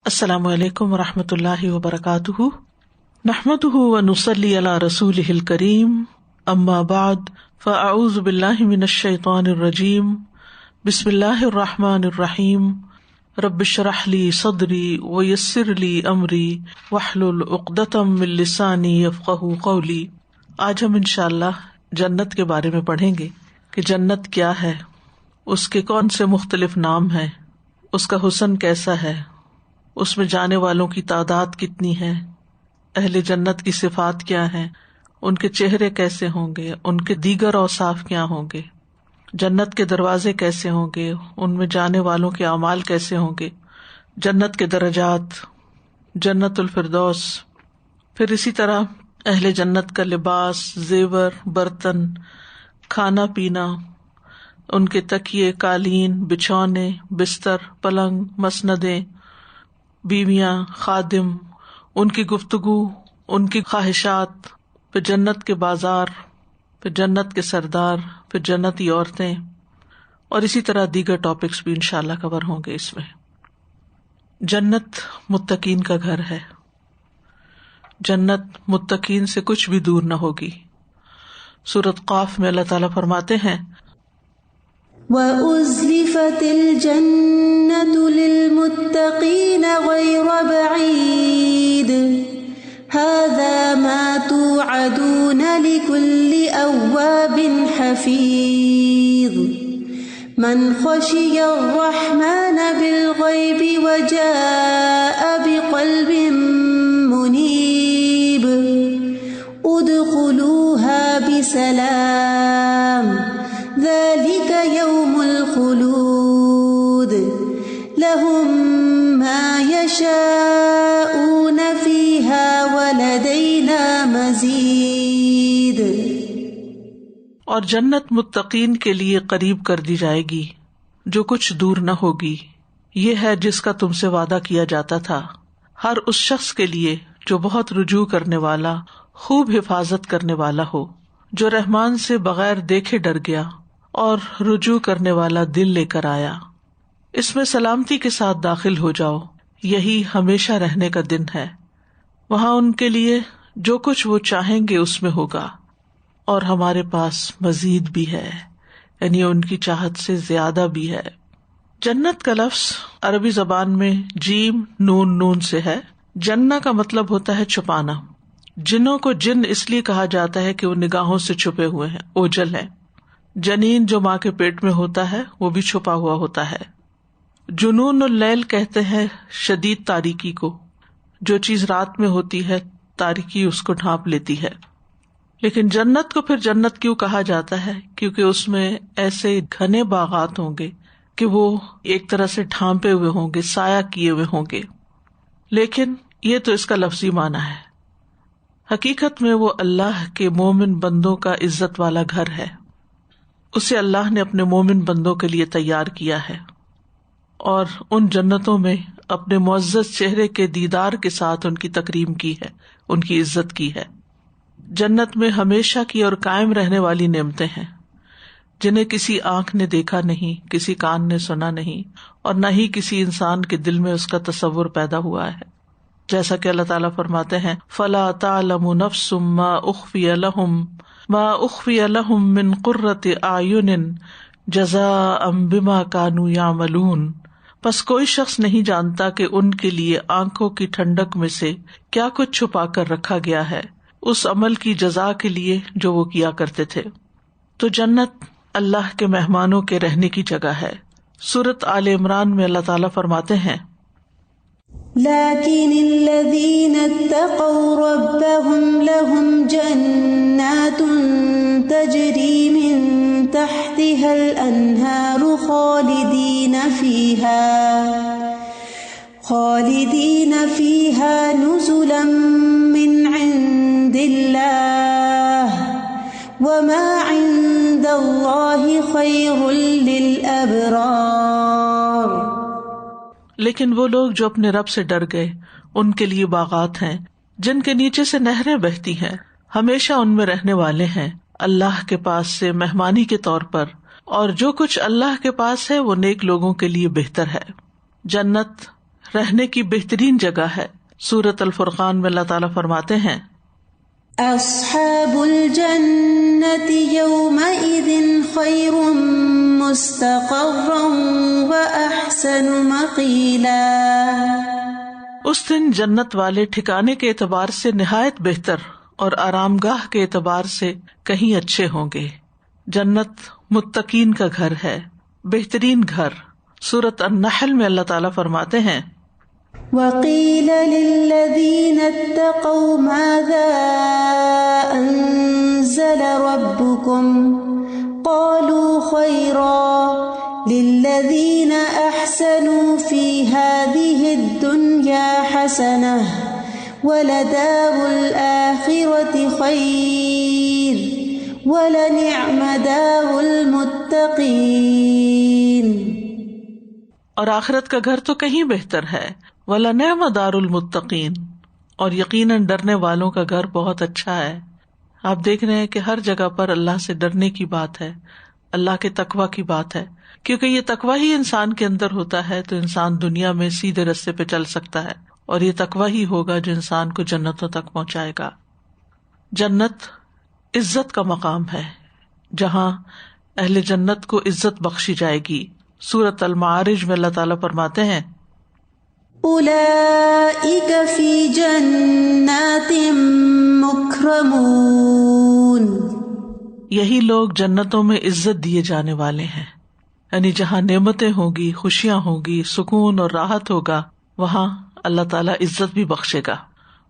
السلام علیکم ورحمۃ اللہ وبرکاتہ، نحمدہ ونصلی علی رسولہ الکریم، اما بعد فاعوذ باللہ من الشیطان الرجیم، بسم اللہ الرحمن الرحیم، رب اشرح لی صدری ویسر لی امری واحلل عقدۃ من لسانی یفقہوا قولی۔ آج ہم انشاءاللہ جنت کے بارے میں پڑھیں گے کہ جنت کیا ہے، اس کے کون سے مختلف نام ہیں، اس کا حسن کیسا ہے، اس میں جانے والوں کی تعداد کتنی ہے، اہل جنت کی صفات کیا ہیں، ان کے چہرے کیسے ہوں گے، ان کے دیگر اوصاف کیا ہوں گے، جنت کے دروازے کیسے ہوں گے، ان میں جانے والوں کے اعمال کیسے ہوں گے، جنت کے درجات، جنت الفردوس، پھر اسی طرح اہل جنت کا لباس، زیور، برتن، کھانا پینا، ان کے تکیے، قالین، بچھونے، بستر، پلنگ، مسندیں، بیویاں، خادم، ان کی گفتگو، ان کی خواہشات، پھر جنت کے بازار، پھر جنت کے سردار، پھر جنتی عورتیں، اور اسی طرح دیگر ٹاپکس بھی انشاءاللہ کور ہوں گے اس میں۔ جنت متقین کا گھر ہے، جنت متقین سے کچھ بھی دور نہ ہوگی۔ سورۃ قاف میں اللہ تعالیٰ فرماتے ہیں وَأُزْلِفَتِ الْجَنَّةُ لِلْمُتَّقِينَ غَيْرَ بَعِيدٍ هَذَا مَا تُوعَدُونَ لِكُلِّ أَوَّابٍ حَفِيظٍ مَنْ خَشِيَ الرَّحْمَنَ بِالْغَيْبِ وَجَاءَ بِقَلْبٍ مُنِيبٍ ادْخُلُوهَا بِسَلَامٍ ذَلِكَ يَوْمُ الْخُلُودِ لَهُم مَّا يَشَاءُونَ فِيهَا وَلَدَيْنَا مَزِيدٌ۔ اور جنت متقین کے لیے قریب کر دی جائے گی، جو کچھ دور نہ ہوگی۔ یہ ہے جس کا تم سے وعدہ کیا جاتا تھا، ہر اس شخص کے لیے جو بہت رجوع کرنے والا، خوب حفاظت کرنے والا ہو، جو رحمان سے بغیر دیکھے ڈر گیا اور رجوع کرنے والا دل لے کر آیا۔ اس میں سلامتی کے ساتھ داخل ہو جاؤ، یہی ہمیشہ رہنے کا دن ہے۔ وہاں ان کے لیے جو کچھ وہ چاہیں گے اس میں ہوگا، اور ہمارے پاس مزید بھی ہے، یعنی ان کی چاہت سے زیادہ بھی ہے۔ جنت کا لفظ عربی زبان میں جیم نون سے ہے۔ جنہ کا مطلب ہوتا ہے چھپانا۔ جنوں کو جن اس لیے کہا جاتا ہے کہ وہ نگاہوں سے چھپے ہوئے ہیں، اوجل ہیں۔ جنین جو ماں کے پیٹ میں ہوتا ہے وہ بھی چھپا ہوا ہوتا ہے۔ جنون اللیل کہتے ہیں شدید تاریکی کو، جو چیز رات میں ہوتی ہے تاریکی اس کو ڈھانپ لیتی ہے۔ لیکن جنت کو پھر جنت کیوں کہا جاتا ہے؟ کیونکہ اس میں ایسے گھنے باغات ہوں گے کہ وہ ایک طرح سے ڈھانپے ہوئے ہوں گے، سایہ کیے ہوئے ہوں گے۔ لیکن یہ تو اس کا لفظی معنی ہے، حقیقت میں وہ اللہ کے مومن بندوں کا عزت والا گھر ہے۔ اسے اللہ نے اپنے مومن بندوں کے لیے تیار کیا ہے، اور ان جنتوں میں اپنے معزز چہرے کے دیدار کے ساتھ ان کی تکریم کی ہے، ان کی عزت کی ہے۔ جنت میں ہمیشہ کی اور قائم رہنے والی نعمتیں ہیں، جنہیں کسی آنکھ نے دیکھا نہیں، کسی کان نے سنا نہیں، اور نہ ہی کسی انسان کے دل میں اس کا تصور پیدا ہوا ہے۔ جیسا کہ اللہ تعالیٰ فرماتے ہیں فَلَا تَعْلَمُ نَفْسٌ مَّا أُخْفِيَ لَهُم مِّن قُرَّةِ أَعْيُنٍ جَزَاءً بِمَا كَانُوا يَعْمَلُونَ، پس کوئی شخص نہیں جانتا کہ ان کے لیے آنکھوں کی ٹھنڈک میں سے کیا کچھ چھپا کر رکھا گیا ہے، اس عمل کی جزا کے لیے جو وہ کیا کرتے تھے۔ تو جنت اللہ کے مہمانوں کے رہنے کی جگہ ہے۔ سورۃ آل عمران میں اللہ تعالیٰ فرماتے ہیں لكن الذين اتقوا ربهم لهم جنات تجري من تحتها الأنهار خالدين فيها نزلا من عند الله وما عند الله خير للأبرار۔ لیکن وہ لوگ جو اپنے رب سے ڈر گئے، ان کے لیے باغات ہیں جن کے نیچے سے نہریں بہتی ہیں، ہمیشہ ان میں رہنے والے ہیں اللہ کے پاس سے مہمانی کے طور پر، اور جو کچھ اللہ کے پاس ہے وہ نیک لوگوں کے لیے بہتر ہے۔ جنت رہنے کی بہترین جگہ ہے. سورۃ الفرقان میں اللہ تعالیٰ فرماتے ہیں اصحاب الجنة یومئذ خیر مستقرا واحسن مقیلا. اس دن جنت والے ٹھکانے کے اعتبار سے نہایت بہتر اور آرام گاہ کے اعتبار سے کہیں اچھے ہوں گے. جنت متقین کا گھر ہے، بہترین گھر. سورۃ النحل میں اللہ تعالیٰ فرماتے ہیں وَقِيلَ لِلَّذِينَ اتَّقَوْا مَاذَا أَنزَلَ رَبُّكُمْ قَالُوا خَيْرًا لِلَّذِينَ أَحْسَنُوا فِي هَذِهِ الدُّنْيَا حَسَنَةٌ وَلَدَارُ الْآخِرَةِ خَيْرٌ وَلَنِعْمَ دَارُ الْمُتَّقِينَ. اور آخرت کا گھر تو کہیں بہتر ہے. وَلَنِعْمَ دَارُ الْمُتَّقِينَ، اور یقیناً ڈرنے والوں کا گھر بہت اچھا ہے. آپ دیکھ رہے ہیں کہ ہر جگہ پر اللہ سے ڈرنے کی بات ہے، اللہ کے تقویٰ کی بات ہے، کیونکہ یہ تقویٰ ہی انسان کے اندر ہوتا ہے تو انسان دنیا میں سیدھے راستے پہ چل سکتا ہے، اور یہ تقویٰ ہی ہوگا جو انسان کو جنتوں تک پہنچائے گا. جنت عزت کا مقام ہے جہاں اہل جنت کو عزت بخشی جائے گی. سورۃ المعارج میں اللہ تعالیٰ فرماتے ہیں اولئک فی جنات مکرمون. یہی لوگ جنتوں میں عزت دیے جانے والے ہیں. یعنی جہاں نعمتیں ہوں گی، خوشیاں ہوں گی، سکون اور راحت ہوگا، وہاں اللہ تعالیٰ عزت بھی بخشے گا.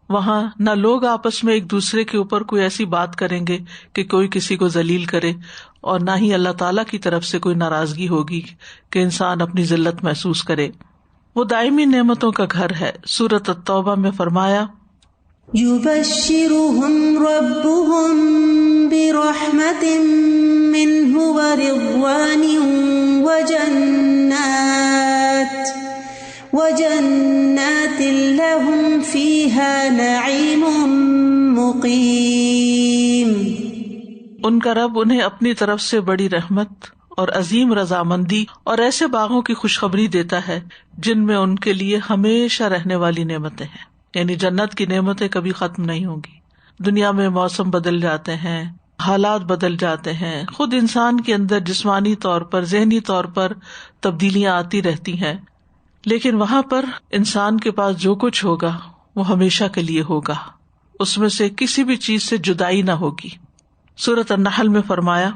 وہاں نہ لوگ آپس میں ایک دوسرے کے اوپر کوئی ایسی بات کریں گے کہ کوئی کسی کو ذلیل کرے، اور نہ ہی اللہ تعالیٰ کی طرف سے کوئی ناراضگی ہوگی کہ انسان اپنی ذلت محسوس کرے. وہ دائمی نعمتوں کا گھر ہے. سورۃ التوبہ میں فرمایا یبشرہم ربہم برحمت منہ ورضوان وجنات لہم فیہا نعیم مقیم. ان کا رب انہیں اپنی طرف سے بڑی رحمت اور عظیم رضامندی اور ایسے باغوں کی خوشخبری دیتا ہے جن میں ان کے لیے ہمیشہ رہنے والی نعمتیں ہیں. یعنی جنت کی نعمتیں کبھی ختم نہیں ہوں گی. دنیا میں موسم بدل جاتے ہیں، حالات بدل جاتے ہیں، خود انسان کے اندر جسمانی طور پر، ذہنی طور پر تبدیلیاں آتی رہتی ہیں، لیکن وہاں پر انسان کے پاس جو کچھ ہوگا وہ ہمیشہ کے لیے ہوگا. اس میں سے کسی بھی چیز سے جدائی نہ ہوگی. سورۃ النحل میں فرمایا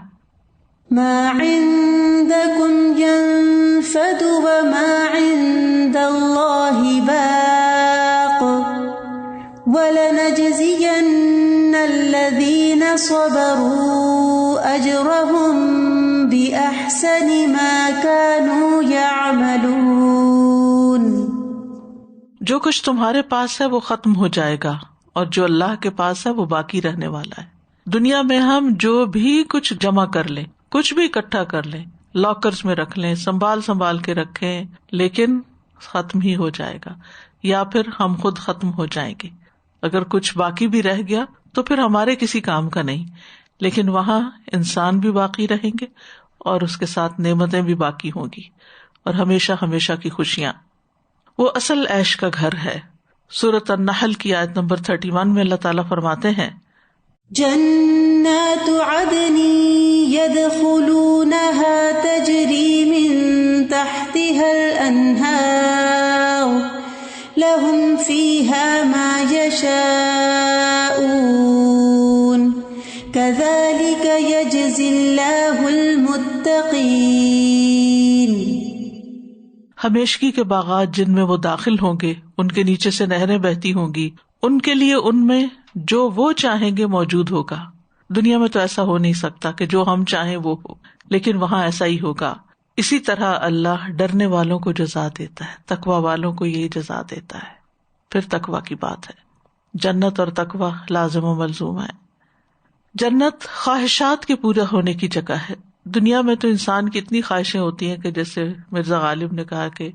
ما عندکم ینفد وما عند اللہ باق وَلَنَجْزِيَنَّ الَّذِينَ صَبَرُوا أَجْرَهُمْ بِأَحْسَنِ مَا كَانُوا يَعْمَلُونَ. جو کچھ تمہارے پاس ہے وہ ختم ہو جائے گا، اور جو اللہ کے پاس ہے وہ باقی رہنے والا ہے. دنیا میں ہم جو بھی کچھ جمع کر لیں، کچھ بھی اکٹھا کر لیں، لاکرز میں رکھ لیں، سنبھال کے رکھیں، لیکن ختم ہی ہو جائے گا، یا پھر ہم خود ختم ہو جائیں گے. اگر کچھ باقی بھی رہ گیا تو پھر ہمارے کسی کام کا نہیں، لیکن وہاں انسان بھی باقی رہیں گے اور اس کے ساتھ نعمتیں بھی باقی ہوں گی، اور ہمیشہ ہمیشہ کی خوشیاں. وہ اصل عیش کا گھر ہے. سورۃ النحل کی آیت نمبر 31 میں اللہ تعالیٰ فرماتے ہیں جنات عدن يدخلونها تجری من تحتها الانہار لهم فيها ما يشاءون كذلك يجزي الله المتقين. ہمیشگی کے باغات جن میں وہ داخل ہوں گے، ان کے نیچے سے نہریں بہتی ہوں گی، ان کے لیے ان میں جو وہ چاہیں گے موجود ہوگا. دنیا میں تو ایسا ہو نہیں سکتا کہ جو ہم چاہیں وہ ہو، لیکن وہاں ایسا ہی ہوگا. اسی طرح اللہ ڈرنے والوں کو جزا دیتا ہے، تقوی والوں کو یہی جزا دیتا ہے. پھر تقوی کی بات ہے. جنت اور تقوی لازم و ملزوم ہے. جنت خواہشات کے پورا ہونے کی جگہ ہے. دنیا میں تو انسان کی اتنی خواہشیں ہوتی ہیں کہ جیسے مرزا غالب نے کہا کہ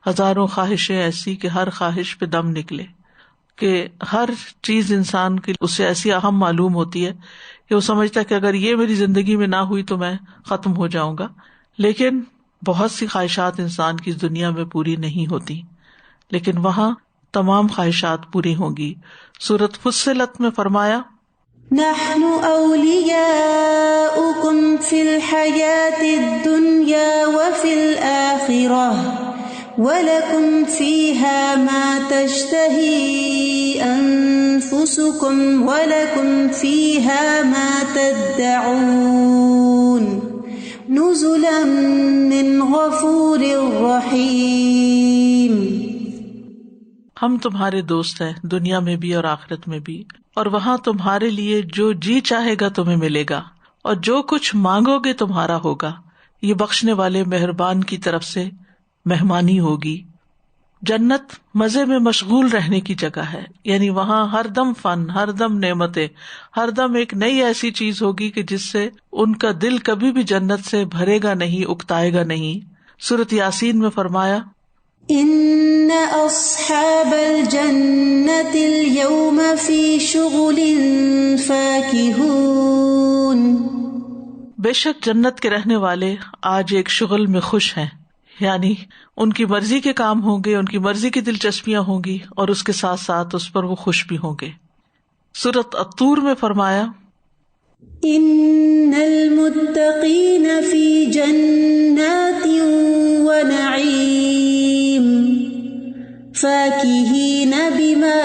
ہزاروں خواہشیں ایسی کہ ہر خواہش پہ دم نکلے، کہ ہر چیز انسان کی اسے ایسی اہم معلوم ہوتی ہے کہ وہ سمجھتا ہے کہ اگر یہ میری زندگی میں نہ ہوئی تو میں ختم ہو جاؤں گا. لیکن بہت سی خواہشات انسان کی دنیا میں پوری نہیں ہوتی، لیکن وہاں تمام خواہشات پوری ہوں گی۔ سورۃ فصلت میں فرمایا نحن اولیاؤکم فی الحیاۃ الدنیا وفی الآخرہ وَلَكُمْ فِيهَا مَا تَشْتَهِي أَنفُسُكُمْ وَلَكُمْ فِيهَا مَا تَدَّعُونَ نُزُلًا مِّنْ غَفُورٍ رَّحِيمٍ۔ ہم تمہارے دوست ہیں دنیا میں بھی اور آخرت میں بھی، اور وہاں تمہارے لیے جو جی چاہے گا تمہیں ملے گا، اور جو کچھ مانگو گے تمہارا ہوگا۔ یہ بخشنے والے مہربان کی طرف سے مہمانی ہوگی۔ جنت مزے میں مشغول رہنے کی جگہ ہے، یعنی وہاں ہر دم فن، ہر دم نعمتیں، ہر دم ایک نئی ایسی چیز ہوگی کہ جس سے ان کا دل کبھی بھی جنت سے بھرے گا نہیں، اکتائے گا نہیں۔ سورۃ یاسین میں فرمایا ان اصحاب الجنة اليوم فی شغل فاکہون۔ بے شک جنت کے رہنے والے آج ایک شغل میں خوش ہیں، یعنی ان کی مرضی کے کام ہوں گے، ان کی مرضی کی دلچسپیاں ہوں گی، اور اس کے ساتھ ساتھ اس پر وہ خوش بھی ہوں گے۔ سورۃ الطور میں فرمایا ان المتقین فی جنات ونعیم فاکہین بما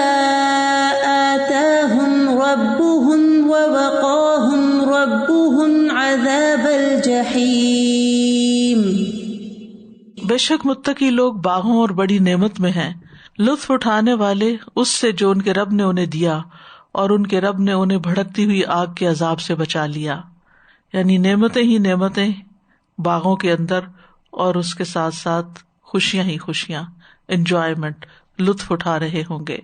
آتاہم ربہم ووقاہم ربہم عذاب الجحیم۔ بے شک متقی لوگ باغوں اور بڑی نعمت میں ہیں، لطف اٹھانے والے اس سے جو ان کے رب نے انہیں دیا، اور ان کے رب نے انہیں بھڑکتی ہوئی آگ کے عذاب سے بچا لیا۔ یعنی نعمتیں ہی نعمتیں باغوں کے اندر، اور اس کے ساتھ ساتھ خوشیاں ہی خوشیاں، انجوائمنٹ، لطف اٹھا رہے ہوں گے۔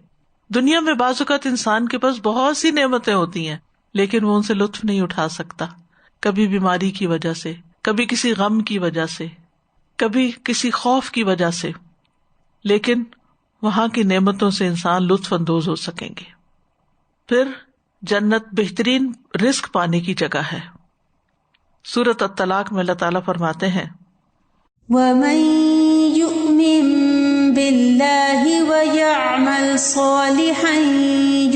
دنیا میں بعض اوقات انسان کے پاس بہت سی نعمتیں ہوتی ہیں، لیکن وہ ان سے لطف نہیں اٹھا سکتا، کبھی بیماری کی وجہ سے، کبھی کسی غم کی وجہ سے، کبھی کسی خوف کی وجہ سے، لیکن وہاں کی نعمتوں سے انسان لطف اندوز ہو سکیں گے۔ پھر جنت بہترین رزق پانے کی جگہ ہے۔ سورۃ الطلاق میں اللہ تعالیٰ فرماتے ہیں وَمَن يُؤْمِن بِاللَّهِ وَيَعْمَلْ صَالِحًا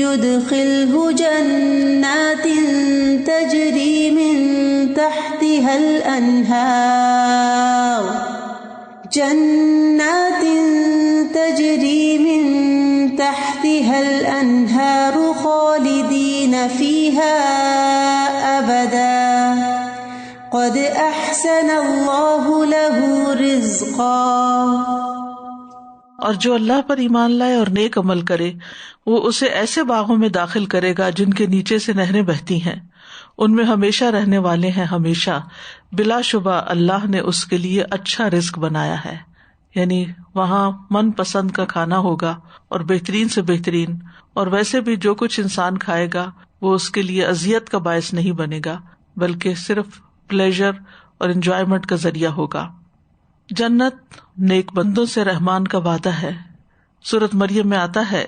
يُدْخِلْهُ جَنَّاتٍ تَجْرِي مِن تَحْتِهَا الْأَنْهَارُ خالدین فیہا ابدا قد احسن اللہ لہ رزقا۔ اور جو اللہ پر ایمان لائے اور نیک عمل کرے، وہ اسے ایسے باغوں میں داخل کرے گا جن کے نیچے سے نہریں بہتی ہیں، ان میں ہمیشہ رہنے والے ہیں ہمیشہ، بلا شبہ اللہ نے اس کے لیے اچھا رزق بنایا ہے۔ یعنی وہاں من پسند کا کھانا ہوگا اور بہترین سے بہترین، اور ویسے بھی جو کچھ انسان کھائے گا وہ اس کے لیے اذیت کا باعث نہیں بنے گا، بلکہ صرف پلیزر اور انجوائمنٹ کا ذریعہ ہوگا۔ جنت نیک بندوں سے رحمان کا وعدہ ہے۔ سورۃ مریم میں آتا ہے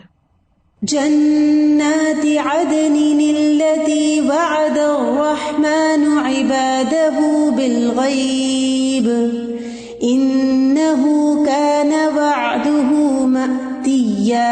جنات عدن التي وعد الرحمن عباده بالغیب انه كان وعده مأتیا۔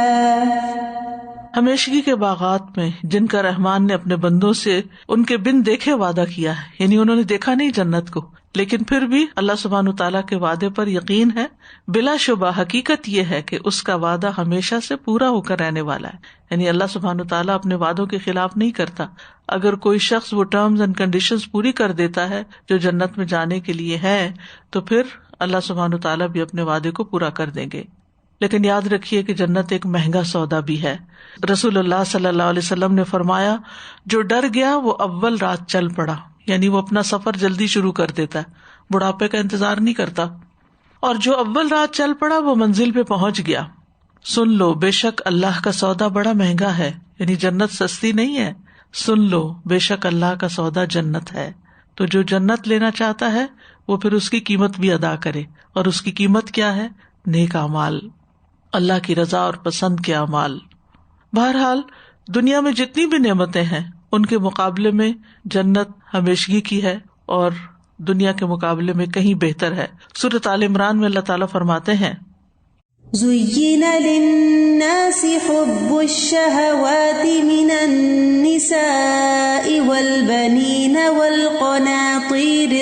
ہمیشگی کے باغات میں جن کا رحمان نے اپنے بندوں سے ان کے بن دیکھے وعدہ کیا ہے، یعنی انہوں نے دیکھا نہیں جنت کو، لیکن پھر بھی اللہ سبحانہ تعالیٰ کے وعدے پر یقین ہے۔ بلا شبہ حقیقت یہ ہے کہ اس کا وعدہ ہمیشہ سے پورا ہو کر رہنے والا ہے، یعنی اللہ سبحانہ تعالیٰ اپنے وعدوں کے خلاف نہیں کرتا۔ اگر کوئی شخص وہ ٹرمز اینڈ کنڈیشنز پوری کر دیتا ہے جو جنت میں جانے کے لیے ہے، تو پھر اللہ سبحانہ تعالیٰ بھی اپنے وعدے کو پورا کر دیں گے۔ لیکن یاد رکھیے کہ جنت ایک مہنگا سودا بھی ہے۔ رسول اللہ صلی اللہ علیہ وسلم نے فرمایا، جو ڈر گیا وہ اول رات چل پڑا، یعنی وہ اپنا سفر جلدی شروع کر دیتا ہے، بڑھاپے کا انتظار نہیں کرتا، اور جو اول رات چل پڑا وہ منزل پہ پہنچ گیا۔ سن لو بے شک اللہ کا سودا بڑا مہنگا ہے، یعنی جنت سستی نہیں ہے۔ سن لو بے شک اللہ کا سودا جنت ہے۔ تو جو جنت لینا چاہتا ہے وہ پھر اس کی قیمت بھی ادا کرے، اور اس کی قیمت کیا ہے؟ نیک اعمال، اللہ کی رضا اور پسند کے اعمال۔ بہرحال دنیا میں جتنی بھی نعمتیں ہیں ان کے مقابلے میں جنت ہمیشگی کی ہے، اور دنیا کے مقابلے میں کہیں بہتر ہے. سورۃ آل عمران میں اللہ تعالیٰ فرماتے ہیں زُيِّنَ لِلنَّاسِ حُبُّ الشَّهَوَاتِ مِنَ النِّسَاءِ وَالْبَنِينَ وَالْقَنَاطِيرِ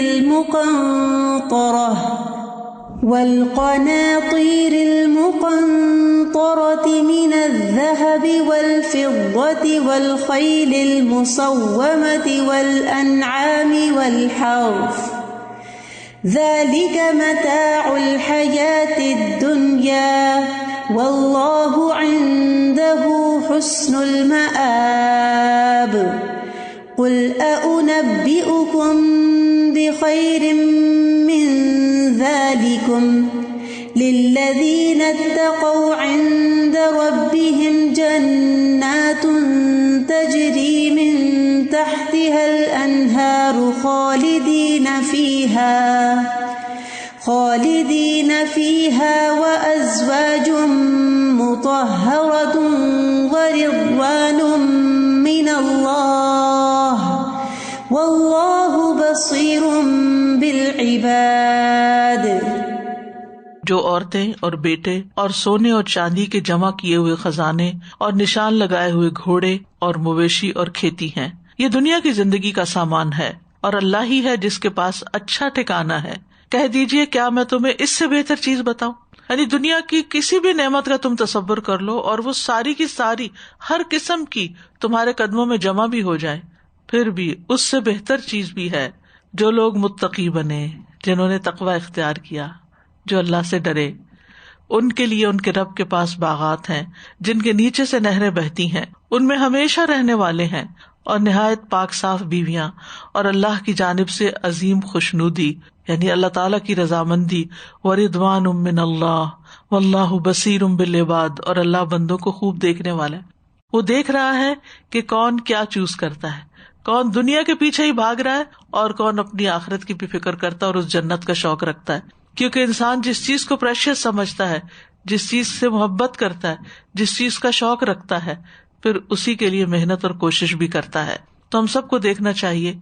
المقنطرة من الذهب والفضة والخيل المصومة والأنعام والحرث ذلك متاع الحياة الدنيا والله عنده حسن المآب قل أنبئكم بخير من ذلكم للذين اتقوا عند ربهم جنات تجري من تحتها الأنهار خالدين فيها وأزواج مطهرة ورضوان من الله والله بصير بالعباد. جو عورتیں اور بیٹے اور سونے اور چاندی کے جمع کیے ہوئے خزانے اور نشان لگائے ہوئے گھوڑے اور مویشی اور کھیتی ہیں، یہ دنیا کی زندگی کا سامان ہے اور اللہ ہی ہے جس کے پاس اچھا ٹھکانہ ہے. کہہ دیجئے کیا میں تمہیں اس سے بہتر چیز بتاؤں؟ یعنی دنیا کی کسی بھی نعمت کا تم تصور کر لو اور وہ ساری کی ساری ہر قسم کی تمہارے قدموں میں جمع بھی ہو جائیں، پھر بھی اس سے بہتر چیز بھی ہے جو لوگ متقی بنے، جنہوں نے تقوی اختیار کیا، جو اللہ سے ڈرے. ان کے لیے ان کے رب کے پاس باغات ہیں جن کے نیچے سے نہریں بہتی ہیں، ان میں ہمیشہ رہنے والے ہیں، اور نہایت پاک صاف بیویاں، اور اللہ کی جانب سے عظیم خوشنودی یعنی اللہ تعالیٰ کی رضامندی. وَرِضْوَانٌ مِّنَ اللَّهِ وَاللَّهُ بَصِيرٌ بِالْعِبَادِ، اور اللہ بندوں کو خوب دیکھنے والا ہے، وہ دیکھ رہا ہے کہ کون کیا چوز کرتا ہے، کون دنیا کے پیچھے ہی بھاگ رہا ہے اور کون اپنی آخرت کی بھی فکر کرتا ہے اور اس جنت کا شوق رکھتا ہے. کیونکہ انسان جس چیز کو پریشیس سمجھتا ہے، جس چیز سے محبت کرتا ہے، جس چیز کا شوق رکھتا ہے، پھر اسی کے لیے محنت اور کوشش بھی کرتا ہے. تو ہم سب کو دیکھنا چاہیے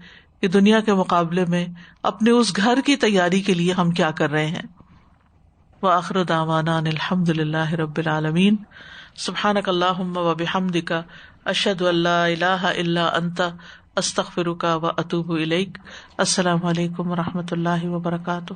کہ دنیا کے مقابلے میں اپنے اس گھر کی تیاری کے لیے ہم کیا کر رہے ہیں. وآخر دعوانا ان الحمد للہ رب العالمین. سبحانک اللہم وبحمدک، اشہد ان لا الہ الا انت، استغفرک واتوب الیک. السلام علیکم ورحمۃ اللہ وبرکاتہ.